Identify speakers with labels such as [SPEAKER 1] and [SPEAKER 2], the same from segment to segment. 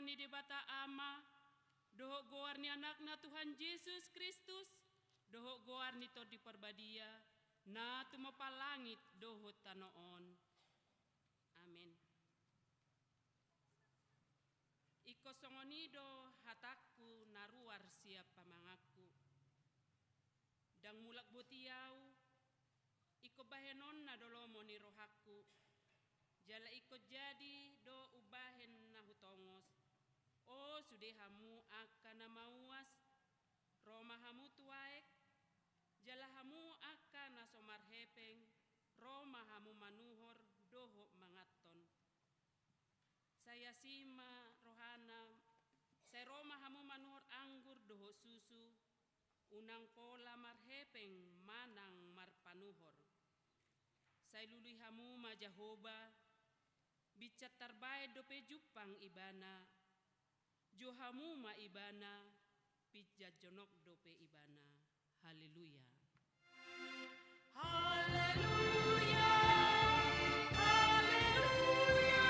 [SPEAKER 1] ni debata ama, dohok goar ni anakna Tuhan Yesus Kristus, dohok goar ni to di perbadia, na tumapalangit dohot tanoon. Amin. Iko songonido hataku naruar siap pamangaku. Dang mulak botiau, iko bahenon na dolomo ni rohaku. Jala iko jadi do ubahen na hutongos. O sudehamu akan na mauas, romahamu tuaek. Jala hamu akan na somarhepeng, romahamu manuhor doho mangaton. Saya sima rohana, saya romahamu manuhor anggur doho susu, unang pola marhepeng manang marpanuhor. Saya luluihamu majahoba, bicat tarbae dope jupang ibana, johamu ma ibana, pijat jonok dope ibana. Haleluya.
[SPEAKER 2] Haleluya. Haleluya. Haleluya.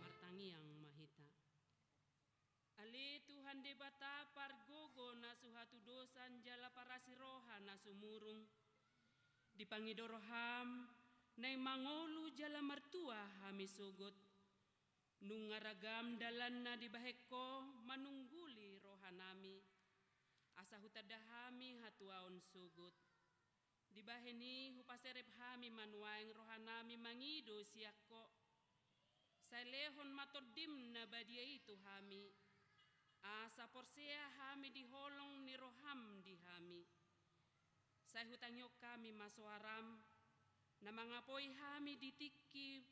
[SPEAKER 1] Martangi yang mahita. Ale Tuhan debata pargogo na suhatu dosan jala parasiroha na sumurung. Dipangidoroham na mangolu jala martua hami sugot. Nungaragam dalan na dibaheko manungguli rohanami. Asa hutadahami hatuaon sugot. Dibaheni hupaserep hami manuaeng rohanami mangido siako. Sa lehon matodim na badia itu hami. Asa porsea hami diholong ni roham di hami. Sa hutangyok kami masoaram na mangapoi hami ditiki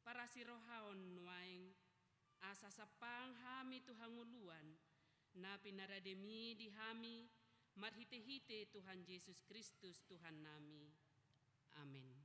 [SPEAKER 1] para sirohaon nuaeng. Asa sapang hami tuhanguluan na pinarademi di hami marhite-hite Tuhan Yesus Kristus Tuhan nami. Amin.